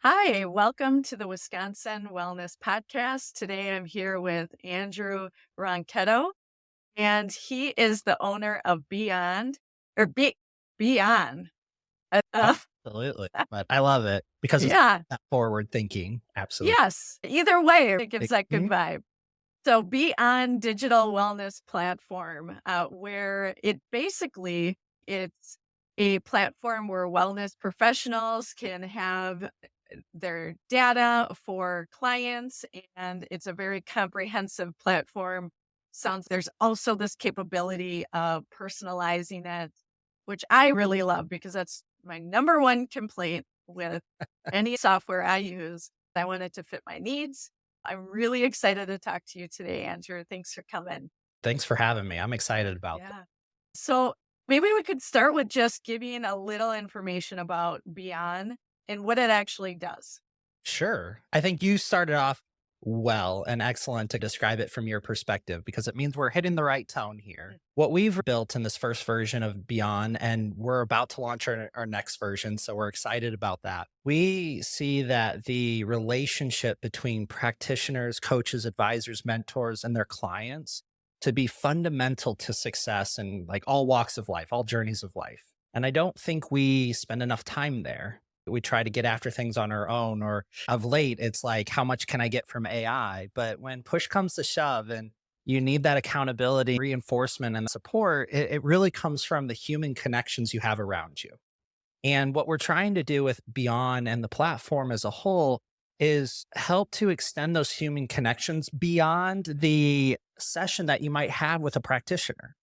Hi, welcome to the Wisconsin Wellness Podcast. Today I'm here with Andrew Ronquetto, and he is the owner of Beyond or Beyond. Absolutely. But I love it because it's Yeah, that forward thinking. Absolutely. yes. Either way, it gives that good Mhm. vibe. So Beyond digital wellness platform, where it's a platform where wellness professionals can have their data for clients, and it's a very comprehensive platform. Sounds There's also this capability of personalizing it, which I really love because that's my number one complaint with any software I use. I want it to fit my needs. I'm really excited to talk to you today, Andrew. Thanks for coming. Thanks for having me. I'm excited about this. Yeah. So maybe we could start with just giving a little information about Beyond and what it actually does. Sure. I think you started off well and excellent to describe it from your perspective because it means we're hitting the right tone here. What we've built in this first version of Beyond, and we're about to launch our next version, so we're excited about that. We see that the relationship between practitioners, coaches, advisors, mentors, and their clients to be fundamental to success in like all walks of life, all journeys of life. And I don't think we spend enough time there. We try to get after things on our own, or of late, it's like, how much can I get from AI? But when push comes to shove and you need that accountability, reinforcement, and support, it really comes from the human connections you have around you. And what we're trying to do with Beyond and the platform as a whole is help to extend those human connections beyond the session that you might have with a practitioner.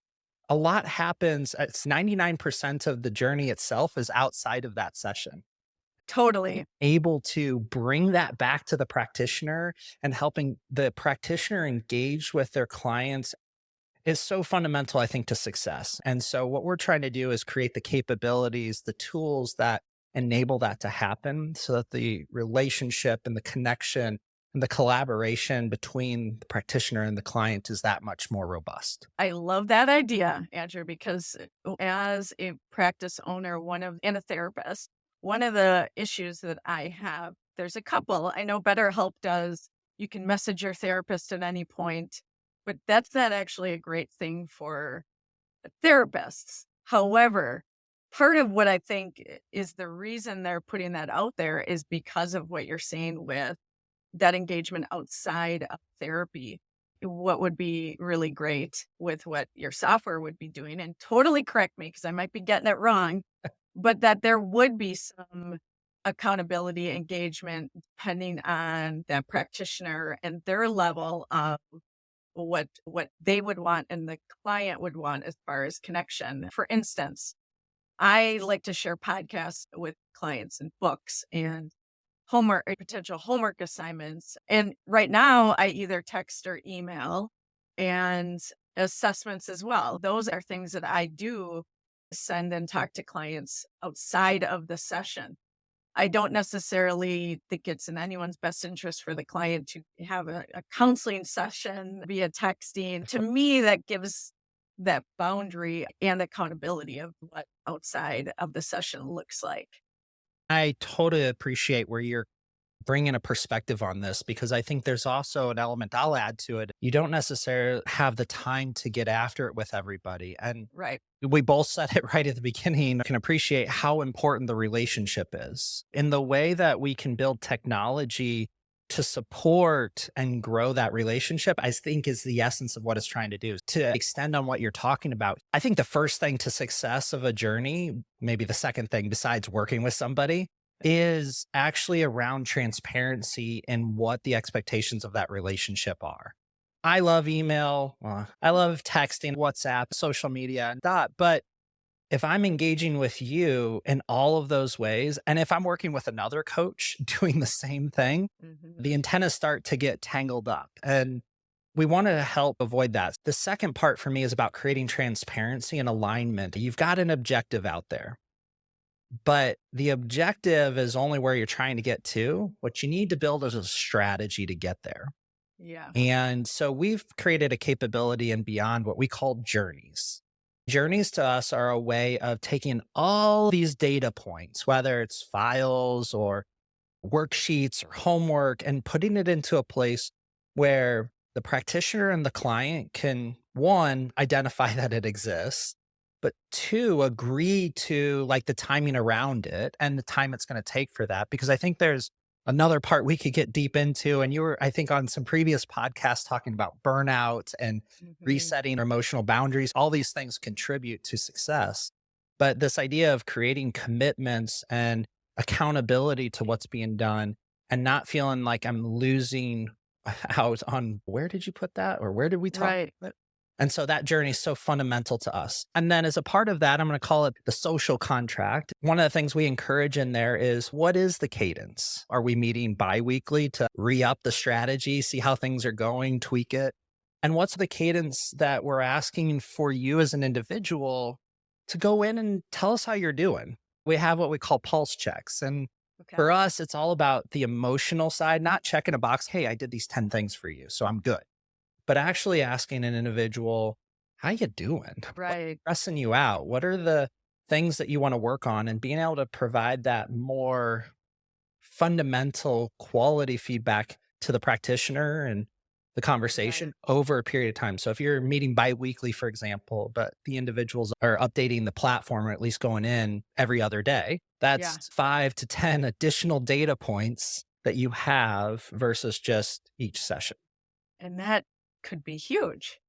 A lot happens, it's 99% of the journey itself is outside of that session. Totally. Able to bring that back to the practitioner and helping the practitioner engage with their clients is so fundamental, I think, to success. And so, what we're trying to do is create the capabilities, the tools that enable that to happen so that the relationship and the connection and the collaboration between the practitioner and the client is that much more robust. I love that idea, Andrew, because as a practice owner, and a therapist, one of the issues that I have, there's a couple. I know BetterHelp does. You can message your therapist at any point, but that's not actually a great thing for therapists. However, part of what I think is the reason they're putting that out there is because of what you're saying with that engagement outside of therapy. What would be really great with what your software would be doing, and totally correct me because I might be getting it wrong, but that there would be some accountability engagement depending on that practitioner and their level of what they would want and the client would want as far as connection. For instance, I like to share podcasts with clients and books and potential homework assignments. And right now I either text or email, and assessments as well. Those are things that I do send and talk to clients outside of the session. I don't necessarily think it's in anyone's best interest for the client to have a counseling session via texting. To me, that gives that boundary and accountability of what outside of the session looks like. I totally appreciate where you're bringing a perspective on this because I think there's also an element I'll add to it. You don't necessarily have the time to get after it with everybody. And Right. we both said it right at the beginning, can appreciate how important the relationship is in the way that we can build technology to support and grow that relationship. I think is the essence of what it's trying to do. To extend on what you're talking about, I think the first thing to success of a journey, maybe the second thing besides working with somebody, is actually around transparency and what the expectations of that relationship are. I love email. I love texting, WhatsApp, social media, and that. But if I'm engaging with you in all of those ways, and if I'm working with another coach doing the same thing, Mhm. the antennas start to get tangled up. And we want to help avoid that. The second part for me is about creating transparency and alignment. You've got an objective out there, but the objective is only where you're trying to get to. What you need to build is a strategy to get there. Yeah. And so we've created a capability and beyond what we call journeys. Journeys to us are a way of taking all these data points, whether it's files or worksheets or homework and putting it into a place where the practitioner and the client can, one, identify that it exists, but two, agree to like the timing around it and the time it's going to take for that. Because I think there's another part we could get deep into. And you were, I think, on some previous podcasts talking about burnout and Mhm. resetting emotional boundaries. All these things contribute to success. But this idea of creating commitments and accountability to what's being done and not feeling like I'm losing out on where did you put that or where did we talk Right. about it? And so that journey is so fundamental to us. And then as a part of that, I'm going to call it the social contract. One of the things we encourage in there is what is the cadence? Are we meeting biweekly to re up the strategy, see how things are going, tweak it? And what's the cadence that we're asking for you as an individual to go in and tell us how you're doing? We have what we call pulse checks. And Okay. for us, it's all about the emotional side, not checking a box. Hey, I did these 10 things for you, so I'm good. But actually asking an individual, how you doing? What's Right. stressing you out? What are the things that you want to work on? And being able to provide that more fundamental quality feedback to the practitioner and the Right. conversation over a period of time. So if you're meeting biweekly, for example, but the individuals are updating the platform or at least going in every other day, Yeah. that's 5 to 10 additional data points that you have versus just each session. And that could be huge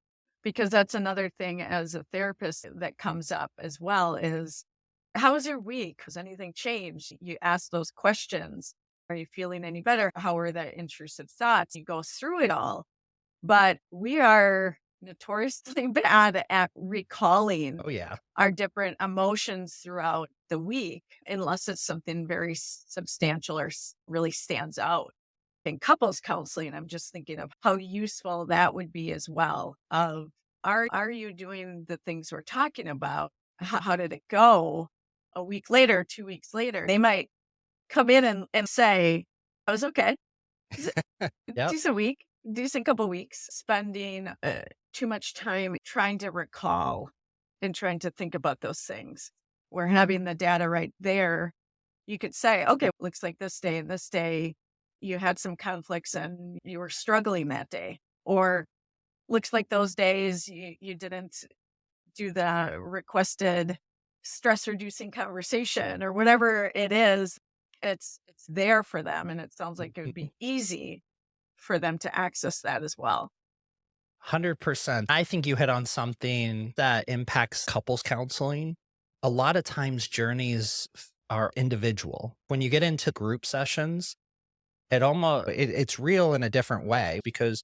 because that's another thing as a therapist that comes up as well is how was your week? Has anything changed? You ask those questions. Are you feeling any better? How are the intrusive thoughts? You go through it all. But we are notoriously bad at recalling Oh, yeah. our different emotions throughout the week, unless it's something very substantial or really stands out. In couples counseling, I'm just thinking of how useful that would be as well. Of are you doing the things we're talking about? How did it go? A week later, 2 weeks later, they might come in and say, "I was okay. Yep. Decent week, decent couple weeks, spending too much time trying to recall and trying to think about those things. We're having the data right there. You could say, okay, looks like this day, you had some conflicts and you were struggling that day. Or looks like those days you didn't do the requested stress reducing conversation or whatever it is. It's there for them. And it sounds like it would be easy for them to access that as well. 100%. I think you hit on something that impacts couples counseling. A lot of times, journeys are individual. When you get into group sessions, it's real in a different way because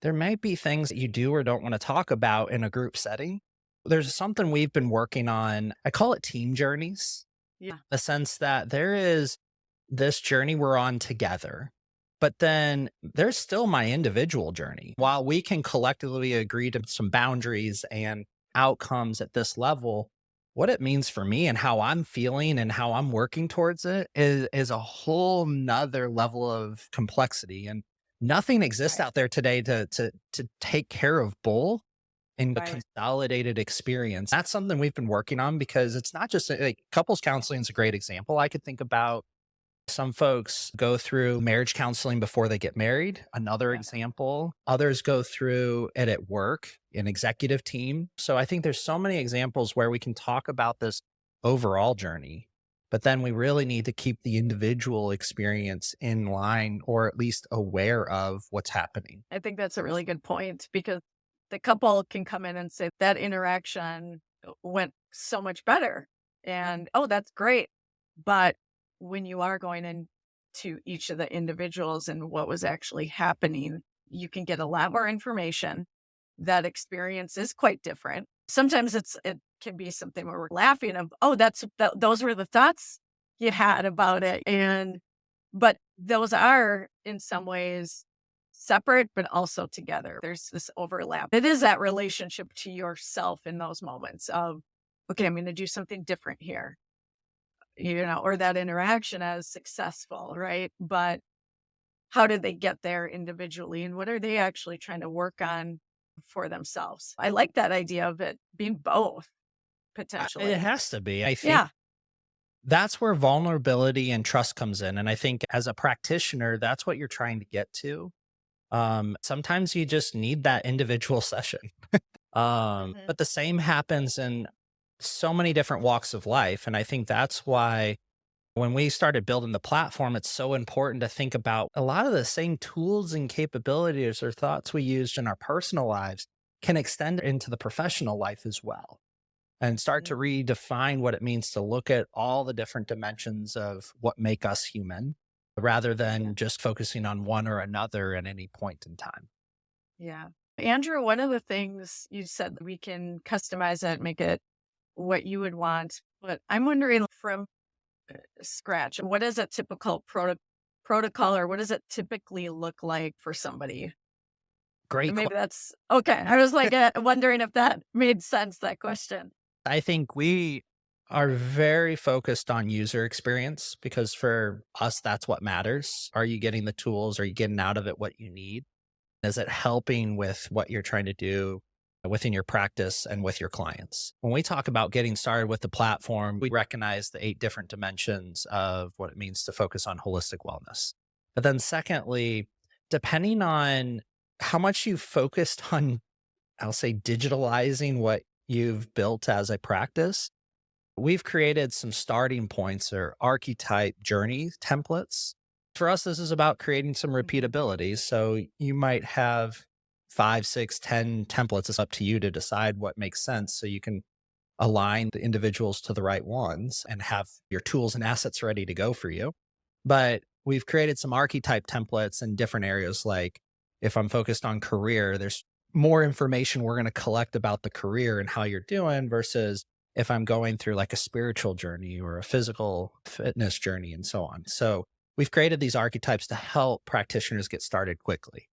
there might be things that you do or don't want to talk about in a group setting. There's something we've been working on. I call it team journeys, Yeah. the sense that there is this journey we're on together. But then there's still my individual journey. While we can collectively agree to some boundaries and outcomes at this level, what it means for me and how I'm feeling and how I'm working towards it is a whole nother level of complexity. And nothing exists Right. out there today to take care of both in the Right. consolidated experience. That's something we've been working on because it's not just like couples counseling is a great example. I could think about some folks go through marriage counseling before they get married. Another Yeah. example, others go through it at work, an executive team. So I think there's so many examples where we can talk about this overall journey, but then we really need to keep the individual experience in line or at least aware of what's happening. I think that's a really good point because the couple can come in and say that interaction went so much better. And oh, that's great. But when you are going into each of the individuals and what was actually happening, you can get a lot more information. That experience is quite different. Sometimes it can be something where we're laughing of, oh, those were the thoughts you had about it. But those are in some ways separate, but also together. There's this overlap. It is that relationship to yourself in those moments of, okay, I'm going to do something different here, or that interaction as successful, right? But how did they get there individually and what are they actually trying to work on for themselves? I like that idea of it being both It potentially. has to be. I think Yeah. That's where vulnerability and trust comes in. And I think as a practitioner, that's what you're trying to get to. Sometimes you just need that individual session. Mhm. But the same happens in so many different walks of life. And I think that's why when we started building the platform, it's so important to think about a lot of the same tools and capabilities or thoughts we used in our personal lives can extend into the professional life as well and start to Mhm. redefine what it means to look at all the different dimensions of what make us human rather Yeah. than just focusing on one or another at any point in time. Yeah. Andrew, one of the things you said that we can customize it, make it what you would want. But I'm wondering from scratch, what is a typical protocol or what does it typically look like for somebody? Great. And maybe that's okay. I was like wondering if that made sense, that question. I think we are very focused on user experience because for us, that's what matters. Are you getting the tools? Are you getting out of it what you need? Is it helping with what you're trying to do within your practice and with your clients? When we talk about getting started with the platform, we recognize the 8 different dimensions of what it means to focus on holistic wellness. But then, secondly, depending on how much you focused on, I'll say, digitalizing what you've built as a practice, we've created some starting points or archetype journey templates. For us, this is about creating some Mhm. repeatability. So you might have 5, 6, 10 templates. It's up to you to decide what makes sense so you can align the individuals to the right ones and have your tools and assets ready to go for you. But we've created some archetype templates in different areas. Like if I'm focused on career, there's more information we're going to collect about the career and how you're doing versus if I'm going through like a spiritual journey or a physical fitness journey and so on. So we've created these archetypes to help practitioners get started quickly.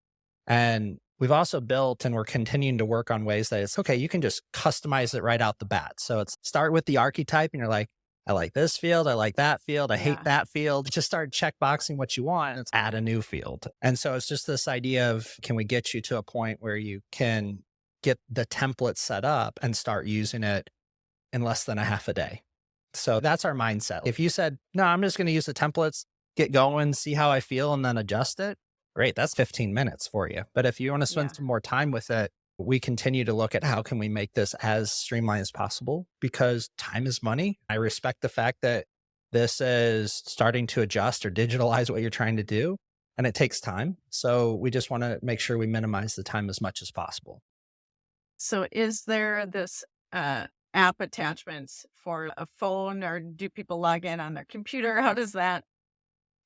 And we've also built and we're continuing to work on ways that it's okay, you can just customize it right out the bat. So it's start with the archetype and you're like, I like this field, I like that field, I hate Yeah. that field. Just start checkboxing what you want and it's add a new field. And so it's just this idea of can we get you to a point where you can get the template set up and start using it in less than a half a day. So that's our mindset. If you said, no, I'm just going to use the templates, get going, see how I feel, and then adjust it, great. That's 15 minutes for you. But if you want to spend Yeah. some more time with it, we continue to look at how can we make this as streamlined as possible because time is money. I respect the fact that this is starting to adjust or digitalize what you're trying to do, and it takes time. So we just want to make sure we minimize the time as much as possible. So is there this app attachments for a phone or do people log in on their computer? How does that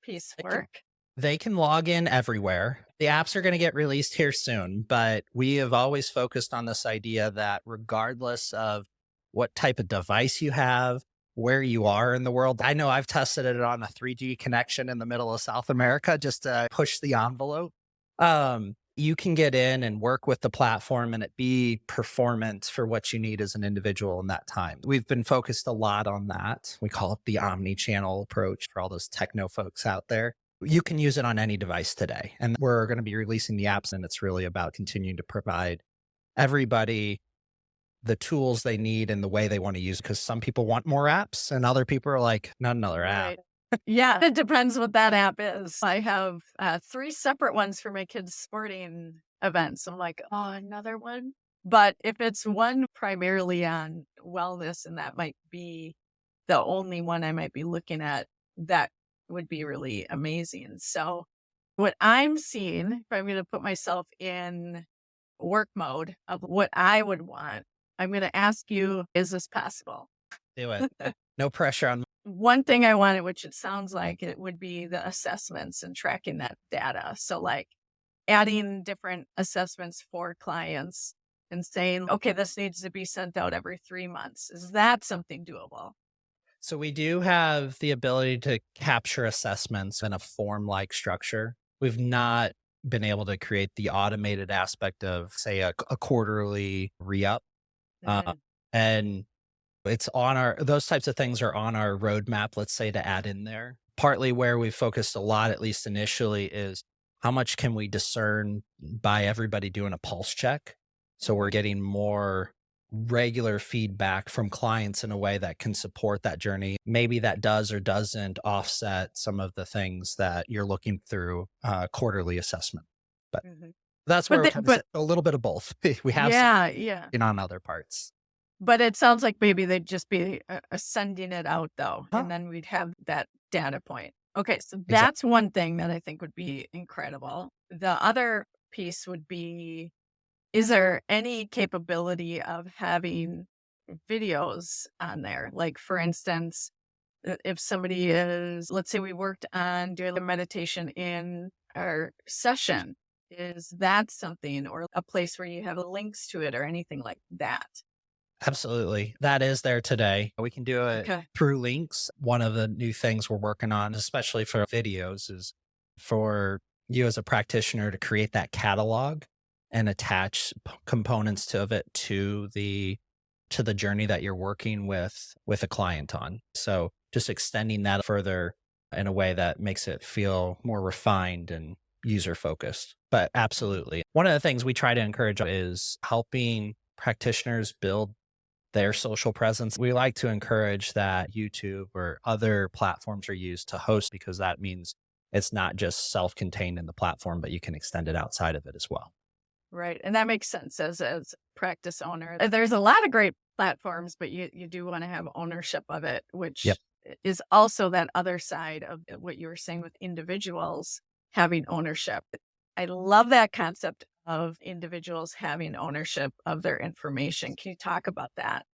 piece They can work? They can log in everywhere. The apps are going to get released here soon, but we have always focused on this idea that regardless of what type of device you have, where you are in the world, I know I've tested it on a 3G connection in the middle of South America just to push the envelope. You can get in and work with the platform and it be performant for what you need as an individual in that time. We've been focused a lot on that. We call it the omni-channel approach for all those techno folks out there. You can use it on any device today. And we're going to be releasing the apps, and it's really about continuing to provide everybody the tools they need and the way they want to use because some people want more apps and other people are like, not another app. Right. Yeah, it depends what that app is. I have 3 separate ones for my kids' sporting events. I'm like, "Oh, another one?" But if it's one primarily on wellness and that might be the only one I might be looking at, that would be really amazing. So, what I'm seeing, if I'm gonna put myself in work mode of what I would want, I'm gonna ask you, is this possible? Do it. No pressure on. One thing I wanted, which it sounds like it would be the assessments and tracking that data. So, like adding different assessments for clients and saying, okay, this needs to be sent out every 3 months. Is that something doable? So we do have the ability to capture assessments in a form like structure. We've not been able to create the automated aspect of, say, a quarterly re up. Mhm. And it's on those types of things are on our roadmap, let's say, to add in there. Partly where we focused a lot, at least initially, is how much can we discern by everybody doing a pulse check? So we're Mhm. getting more regular feedback from clients in a way that can support that journey. Maybe that does or doesn't offset some of the things that you're looking through quarterly assessment. But Mhm. that's where But we the kind of but sit a little bit of both. We have some yeah, yeah. on other parts. But it sounds like maybe they'd just be, sending it out though, Huh? and then we'd have that data point. Okay, so Exactly. that's one thing that I think would be incredible. The other piece would be, is there any capability of having videos on there? Like, for instance, if somebody is, let's say we worked on doing the meditation in our session, is that something or a place where you have links to it or anything like that? Absolutely. That is there today. We can do it Okay. through links. One of the new things we're working on, especially for videos, is for you as a practitioner to create that catalog and attach components of it to the journey that you're working with a client on. So just extending that further in a way that makes it feel more refined and user focused. But absolutely. One of the things we try to encourage is helping practitioners build their social presence. We like to encourage that YouTube or other platforms are used to host because that means it's not just self-contained in the platform, but you can extend it outside of it as well. Right, and that makes sense as practice owner. There's a lot of great platforms, but you do wanna have ownership of it, Yep. which is also that other side of what you were saying with individuals having ownership. I love that concept of individuals having ownership of their information. Can you talk about that?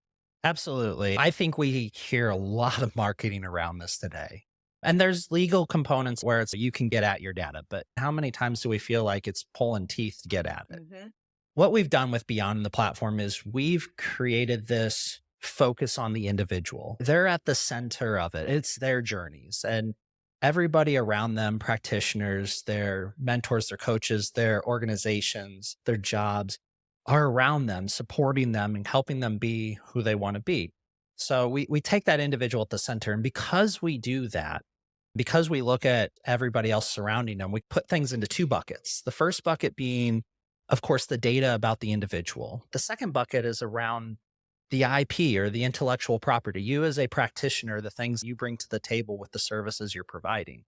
Absolutely. I think we hear a lot of marketing around this today. And there's legal components where it's you can get at your data, but how many times do we feel like it's pulling teeth to get at it? Mhm. What we've done with Beyond the platform is we've created this focus on the individual. They're at the center of it. It's their journeys and everybody around them, practitioners, their mentors, their coaches, their organizations, their jobs are around them, supporting them and helping them be who they want to be. So we take that individual at the center. And because we do that, because we look at everybody else surrounding them, we put things into two buckets. The first bucket being, of course, the data about the individual. The second bucket is around the IP or the intellectual property. You as a practitioner, the things you bring to the table with the services you're providing.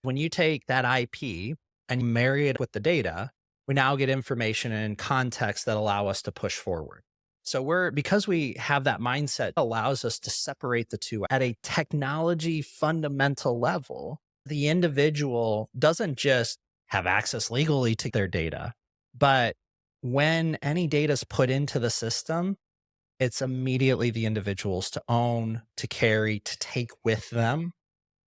When you take that IP and you marry it with the data, we now get information and context that allow us to push forward. So because we have that mindset, it allows us to separate the two at a technology fundamental level. The individual doesn't just have access legally to their data, but when any data is put into the system, it's immediately the individuals to own, to carry, to take with them.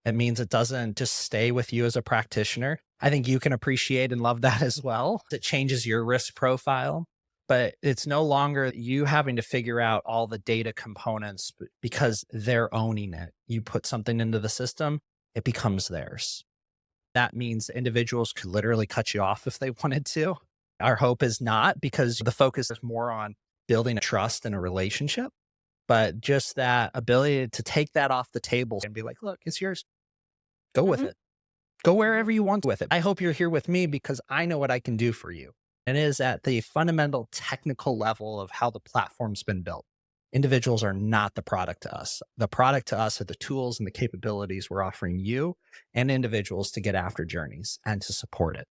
It means it doesn't just stay with you as a practitioner. I think you can appreciate and love that as well. It changes your risk profile, but it's no longer you having to figure out all the data components because they're owning it. You put something into the system, it becomes theirs. That means individuals could literally cut you off if they wanted to. Our hope is not because the focus is more on building a trust and a relationship, but just that ability to take that off the table and be like, look, it's yours. Go with Mhm. it. Go Mhm. wherever you want with it. I hope you're here with me because I know what I can do for you. And it is at the fundamental technical level of how the platform's been built. Individuals are not the product to us. The product to us are the tools and the capabilities we're offering you and individuals to get after journeys and to support it.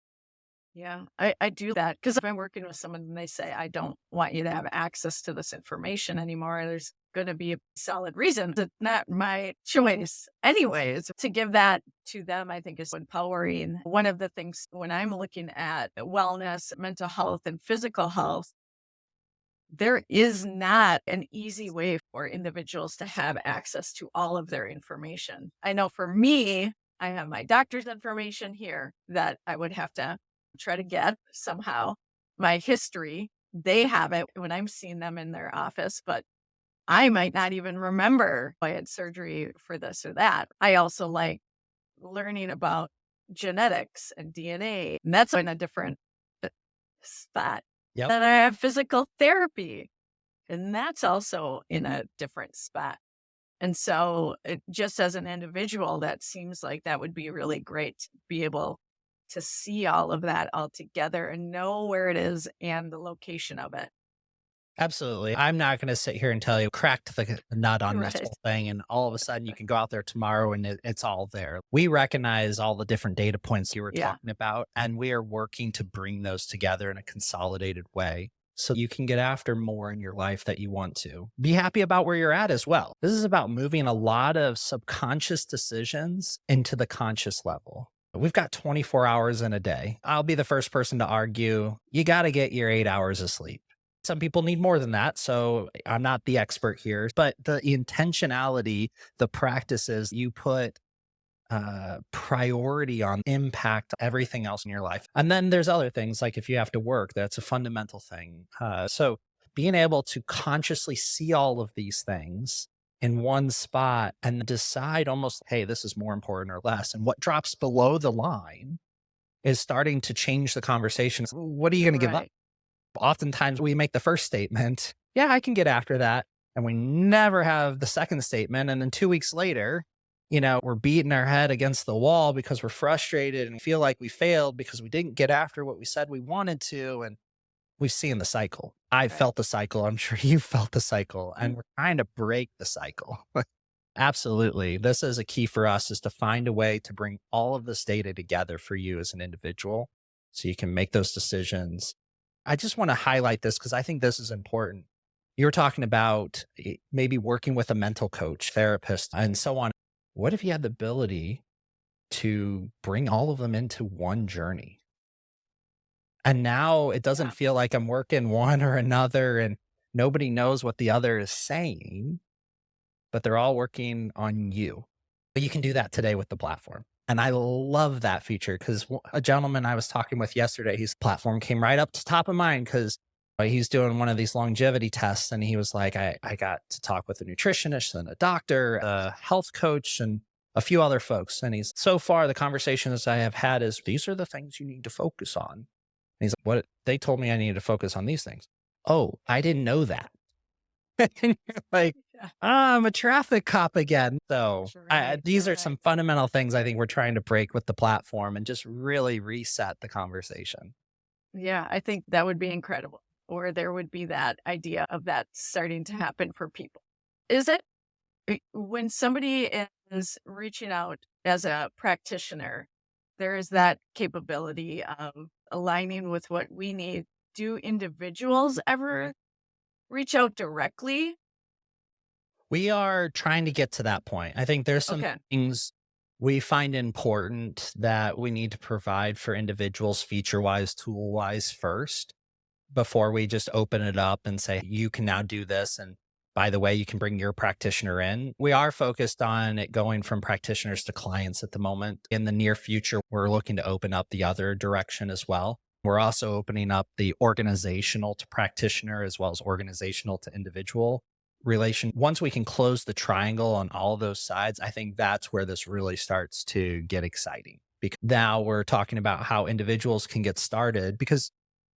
Yeah, I do that because if I'm working with someone and they say, I don't want you to have access to this information anymore, there's going to be a solid reason. It's not my choice. Anyways, to give that to them, I think is empowering. One of the things when I'm looking at wellness, mental health, and physical health, there is not an easy way for individuals to have access to all of their information. I know for me, I have my doctor's information here that I would have to try to get somehow. My history, they have it when I'm seeing them in their office, but I might not even remember I had surgery for this or that. I also like learning about genetics and DNA, and that's in a different spot. Yep. Then I have physical therapy, and that's also in a different spot. And so, just as an individual, that seems like that would be really great to be able to see all of that all together and know where it is and the location of it. Absolutely. I'm not going to sit here and tell you cracked the nut on this Right. whole thing and all of a sudden you can go out there tomorrow and it's all there. We recognize all the different data points you were Yeah. talking about, and we are working to bring those together in a consolidated way so you can get after more in your life that you want to. Be happy about where you're at as well. This is about moving a lot of subconscious decisions into the conscious level. We've got 24 hours in a day. I'll be the first person to argue you got to get your 8 hours of sleep. Some people need more than that. So I'm not the expert here, but the intentionality, the practices you put priority on impact everything else in your life. And then there's other things like if you have to work, that's a fundamental thing. So being able to consciously see all of these things in one spot and decide almost, hey, this is more important or less. And what drops below the line is starting to change the conversation. What are you going to give up? Right. Oftentimes we make the first statement, yeah, I can get after that. And we never have the second statement. And then 2 weeks later, we're beating our head against the wall because we're frustrated and feel like we failed because we didn't get after what we said we wanted to. And we've seen the cycle. I've Right. felt the cycle. I'm sure you felt the cycle. And we're trying to break the cycle. Absolutely. This is a key for us is to find a way to bring all of this data together for you as an individual so you can make those decisions. I just want to highlight this because I think this is important. You were talking about maybe working with a mental coach, therapist, and so on. What if you had the ability to bring all of them into one journey? And now it doesn't Yeah. feel like I'm working one or another and nobody knows what the other is saying, but they're all working on you. But you can do that today with the platform. And I love that feature because a gentleman I was talking with yesterday, his platform came right up to top of mind because he's doing one of these longevity tests. And he was like, I got to talk with a nutritionist and a doctor, a health coach, and a few other folks. And he's so far, the conversations I have had is these are the things you need to focus on. And he's like, what? They told me I needed to focus on these things. Oh, I didn't know that. And you're like, Yeah. I'm a traffic cop again. So Right. these are Right. some fundamental things I think we're trying to break with the platform and just really reset the conversation. Yeah. I think that would be incredible. Or there would be that idea of that starting to happen for people. Is it when somebody is reaching out as a practitioner, there is that capability of aligning with what we need. Do individuals ever reach out directly? We are trying to get to that point. I think there's some Okay. things we find important that we need to provide for individuals feature wise, tool wise first before we just open it up and say, you can now do this. And by the way, you can bring your practitioner in. We are focused on it going from practitioners to clients at the moment. In the near future, we're looking to open up the other direction as well. We're also opening up the organizational to practitioner as well as organizational to individual relation. Once we can close the triangle on all those sides, I think that's where this really starts to get exciting. Because now we're talking about how individuals can get started because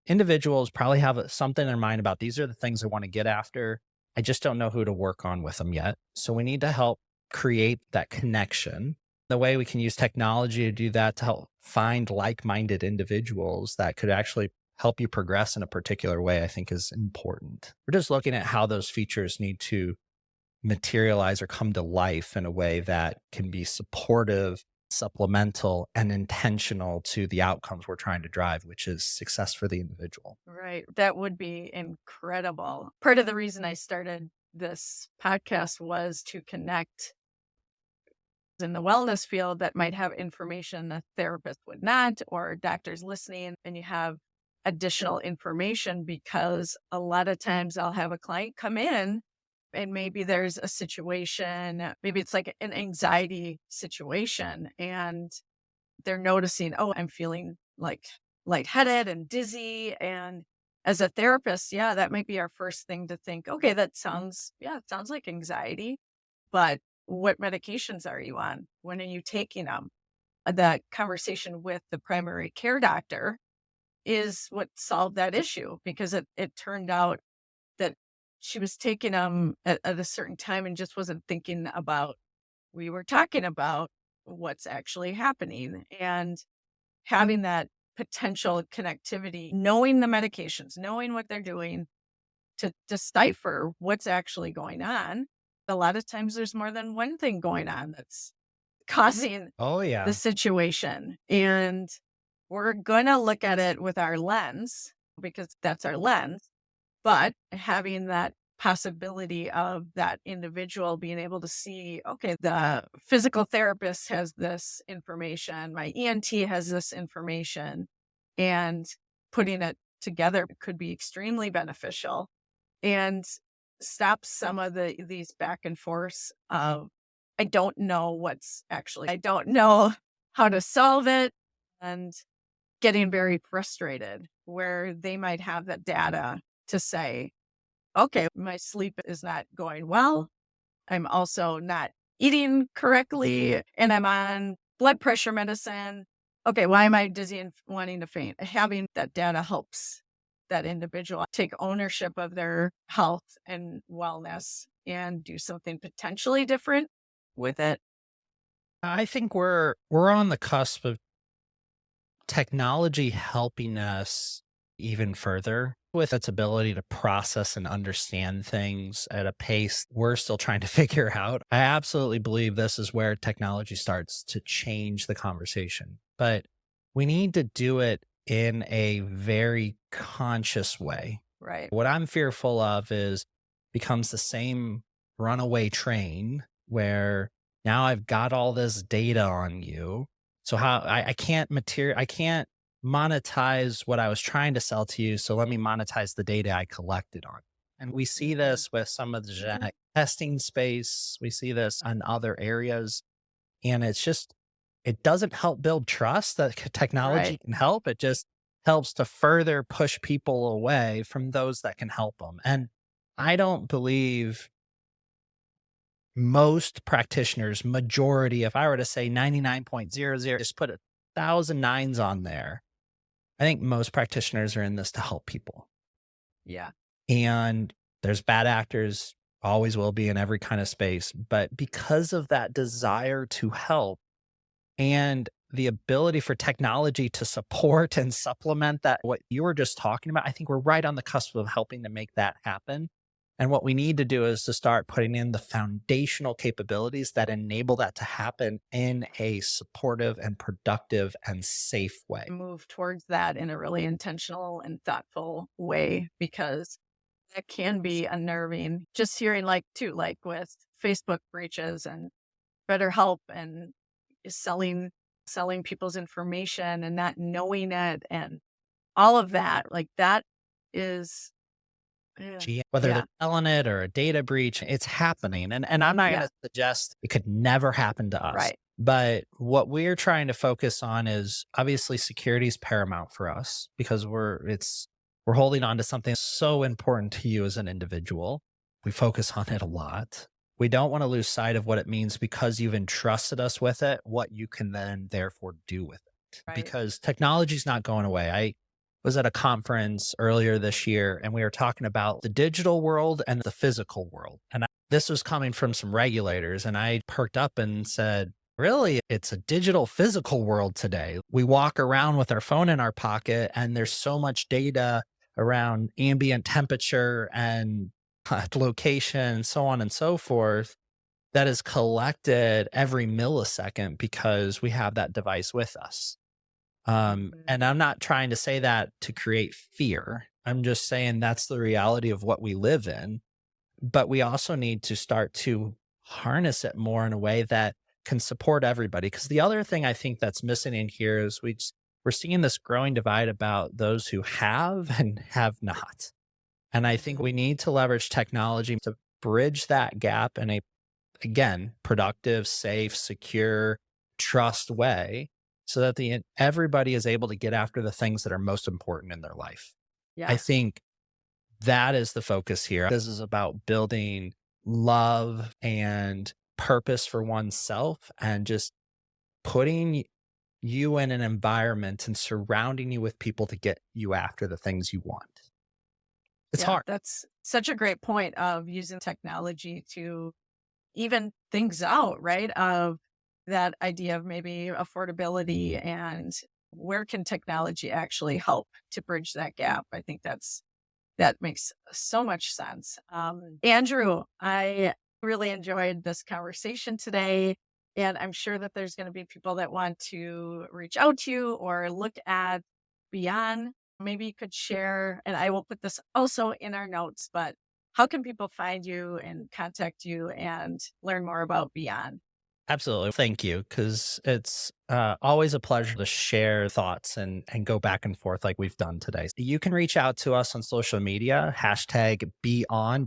individuals probably have something in their mind about these are the things I want to get after. I just don't know who to work on with them yet. So we need to help create that connection. The way we can use technology to do that to help find like minded individuals that could actually help you progress in a particular way, I think is important. We're just looking at how those features need to materialize or come to life in a way that can be supportive, supplemental, and intentional to the outcomes we're trying to drive, which is success for the individual. Right. That would be incredible. Part of the reason I started this podcast was to connect in the wellness field that might have information a therapist would not, or doctors listening, and you have additional information because a lot of times I'll have a client come in and maybe there's a situation, maybe it's like an anxiety situation, and they're noticing, oh, I'm feeling like lightheaded and dizzy. And as a therapist, yeah, that might be our first thing to think, okay, it sounds like anxiety, but what medications are you on? When are you taking them? That conversation with the primary care doctor is what solved that issue because it turned out that she was taking them at a certain time and just wasn't thinking about, we were talking about what's actually happening and having that potential connectivity, knowing the medications, knowing what they're doing, to decipher what's actually going on. A lot of times there's more than one thing going on that's causing Oh, the yeah. situation. And we're going to look at it with our lens because that's our lens. But having that possibility of that individual being able to see, okay, the physical therapist has this information, my ENT has this information, and putting it together could be extremely beneficial and stop some of these back and forths of I don't know how to solve it, and getting very frustrated where they might have that data to say, okay, my sleep is not going well. I'm also not eating correctly and I'm on blood pressure medicine. Okay, why am I dizzy and wanting to faint? Having that data helps that individual take ownership of their health and wellness and do something potentially different with it. I think we're on the cusp of technology helping us even further with its ability to process and understand things at a pace we're still trying to figure out. I absolutely believe this is where technology starts to change the conversation, but we need to do it in a very conscious way. Right. What I'm fearful of is becomes the same runaway train where now I've got all this data on you. So how I can't monetize what I was trying to sell to you. So let me monetize the data I collected on. And we see Mhm. this with some of the genetic testing space. We see this in other areas. And it's just, it doesn't help build trust that technology Right. can help. It just helps to further push people away from those that can help them. And I don't believe most practitioners, majority, if I were to say 99.00, just put 1,000 nines on there. I think most practitioners are in this to help people. Yeah. And there's bad actors, always will be in every kind of space. But because of that desire to help and the ability for technology to support and supplement that, what you were just talking about, I think we're right on the cusp of helping to make that happen. And what we need to do is to start putting in the foundational capabilities that enable that to happen in a supportive and productive and safe way. Move towards that in a really intentional and thoughtful way because that can be unnerving. Just hearing like with Facebook breaches and BetterHelp and selling people's information and not knowing it and all of that, like that is yeah. Whether they're Yeah. selling it or a data breach, it's happening. And I'm not going Yeah. to suggest it could never happen to us. Right. But what we're trying to focus on is obviously security is paramount for us because we're holding on to something so important to you as an individual. We focus on it a lot. We don't want to lose sight of what it means because you've entrusted us with it, what you can then therefore do with it. Right. Because technology is not going away. I was at a conference earlier this year and we were talking about the digital world and the physical world. And this was coming from some regulators. And I perked up and said, really, it's a digital physical world today. We walk around with our phone in our pocket and there's so much data around ambient temperature and location, so on and so forth, that is collected every millisecond because we have that device with us. Mhm. And I'm not trying to say that to create fear. I'm just saying that's the reality of what we live in. But we also need to start to harness it more in a way that can support everybody. Because the other thing I think that's missing in here is we're seeing this growing divide about those who have and have not. And I think Mhm. we need to leverage technology to bridge that gap in a, again, productive, safe, secure, trust way so that the everybody is able to get after the things that are most important in their life. I Yes. think that is the focus here. This is about building love and purpose for oneself and just putting you in an environment and surrounding you with people to get you after the things you want. It's Yeah. hard. That's such a great point of using technology to even things out, right? Of that idea of maybe affordability and where can technology actually help to bridge that gap? I think that's That makes so much sense. Andrew, I really enjoyed this conversation today. And I'm sure that there's going to be people that want to reach out to you or look at Beyond. Maybe you could share, and I will put this also in our notes, but how can people find you and contact you and learn more about Beyond? Absolutely. Thank you. Because it's always a pleasure to share thoughts and go back and forth like we've done today. You can reach out to us on social media, hashtag BEON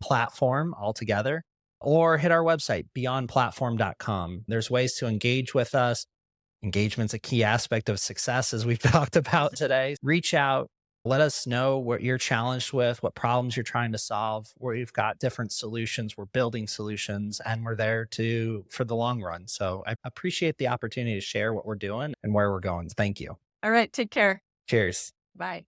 platform altogether, or hit our website, beyondplatform.com. There's ways to engage with us. Engagement's a key aspect of success, as we've talked about today. Reach out, let us know what you're challenged with, what problems you're trying to solve. We've got different solutions. We're building solutions and we're there for the long run. So I appreciate the opportunity to share what we're doing and where we're going. Thank you. All right, take care. Cheers. Bye.